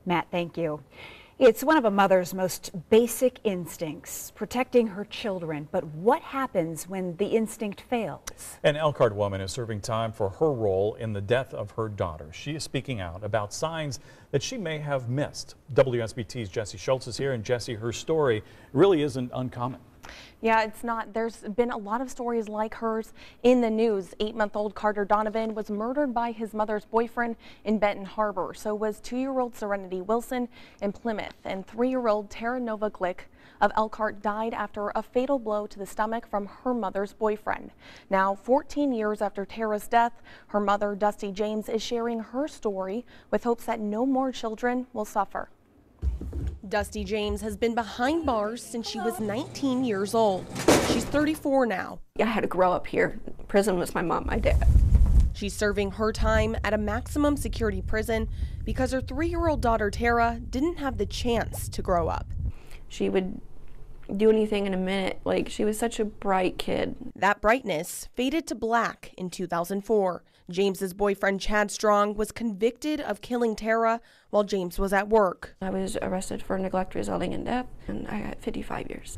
Matt, thank you. It's one of a mother's most basic instincts, protecting her children. But what happens when the instinct fails? An Elkhart woman is serving time for her role in the death of her daughter. She is speaking out about signs that she may have missed. WSBT's Jesse Schultz is here, and Jesse, her story really isn't uncommon. Yeah, it's not. There's been a lot of stories like hers in the news. 8-month-old Carter Donovan was murdered by his mother's boyfriend in Benton Harbor. So was 2-year-old Serenity Wilson in Plymouth, and 3-year-old Tara Nova Glick of Elkhart died after a fatal blow to the stomach from her mother's boyfriend. Now, 14 years after Tara's death, her mother, Dusty James, is sharing her story with hopes that no more children will suffer. Dusty James has been behind bars since she was 19 years old. She's 34 now. I had to grow up here. Prison was my mom, my dad. She's serving her time at a maximum security prison because her 3-year-old daughter Tara didn't have the chance to grow up. She would do anything in a minute. Like, she was such a bright kid. That brightness faded to black in 2004. James's boyfriend Chad Strong was convicted of killing Tara while James was at work. I was arrested for neglect resulting in death, and I got 55 years.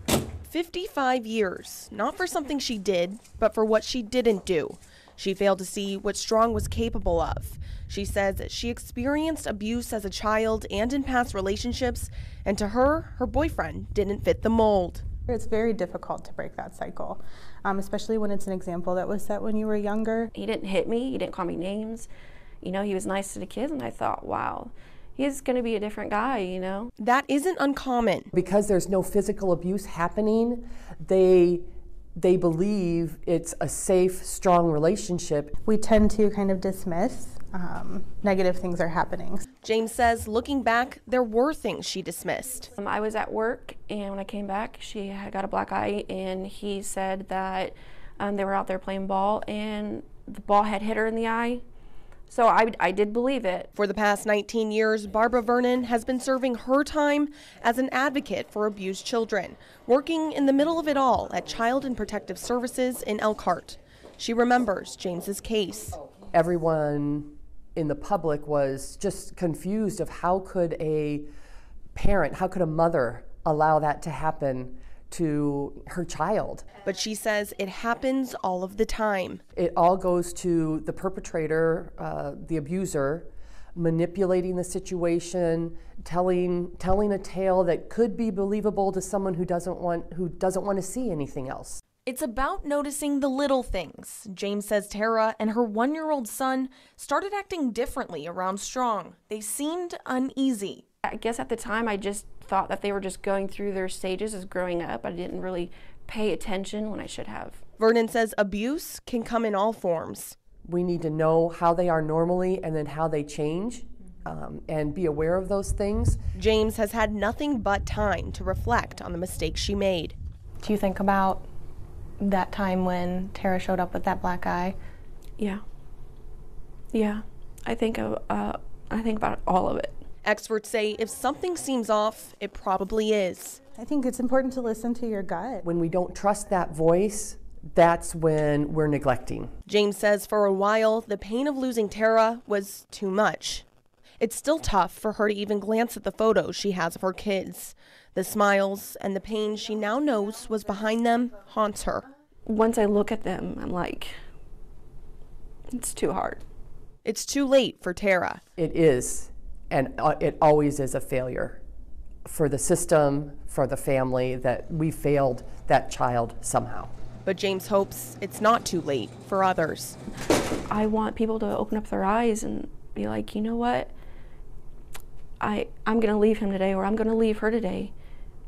55 years, not for something she did, but for what she didn't do. She failed to see what Strong was capable of. She says she experienced abuse as a child and in past relationships, and to her, her boyfriend didn't fit the mold. It's very difficult to break that cycle, especially when it's an example that was set when you were younger. He didn't hit me, he didn't call me names. You know, he was nice to the kids, and I thought, wow, he's going to be a different guy, you know. That isn't uncommon. Because there's no physical abuse happening, they believe it's a safe, strong relationship. We tend to kind of dismiss negative things are happening. James says looking back, there were things she dismissed. I was at work, and when I came back, she had got a black eye, and he said that they were out there playing ball, and the ball had hit her in the eye. So I did believe it. For the past 19 years, Barbara Vernon has been serving her time as an advocate for abused children, working in the middle of it all at Child and Protective Services in Elkhart. She remembers James's case. Everyone in the public was just confused of how could a parent, how could a mother allow that to happen to her child. But she says it happens all of the time. It all goes to the perpetrator, the abuser, manipulating the situation, telling a tale that could be believable to someone who doesn't want to see anything else. It's about noticing the little things. James says Tara and her 1-year-old son started acting differently around Strong. They seemed uneasy. I guess at the time I just thought that they were just going through their stages as growing up. I didn't really pay attention when I should have. Vernon says abuse can come in all forms. We need to know how they are normally and then how they change, and be aware of those things. James has had nothing but time to reflect on the mistakes she made. Do you think about that time when Tara showed up with that black eye? Yeah. I think about all of it. Experts say if something seems off, it probably is. I think it's important to listen to your gut. When we don't trust that voice, that's when we're neglecting. James says for a while, the pain of losing Tara was too much. It's still tough for her to even glance at the photos she has of her kids. The smiles and the pain she now knows was behind them haunts her. Once I look at them, I'm like, it's too hard. It's too late for Tara. It is, and it always is a failure for the system, for the family, that we failed that child somehow. But James hopes it's not too late for others. I want people to open up their eyes and be like, you know what? I'm going to leave him today, or I'm going to leave her today,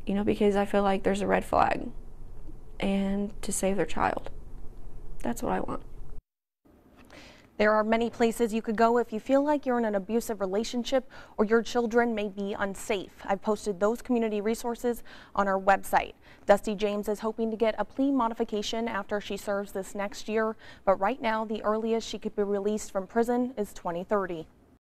you know, because I feel like there's a red flag, and to save their child. That's what I want. There are many places you could go if you feel like you're in an abusive relationship or your children may be unsafe. I've posted those community resources on our website. Dusty James is hoping to get a plea modification after she serves this next year, but right now the earliest she could be released from prison is 2030.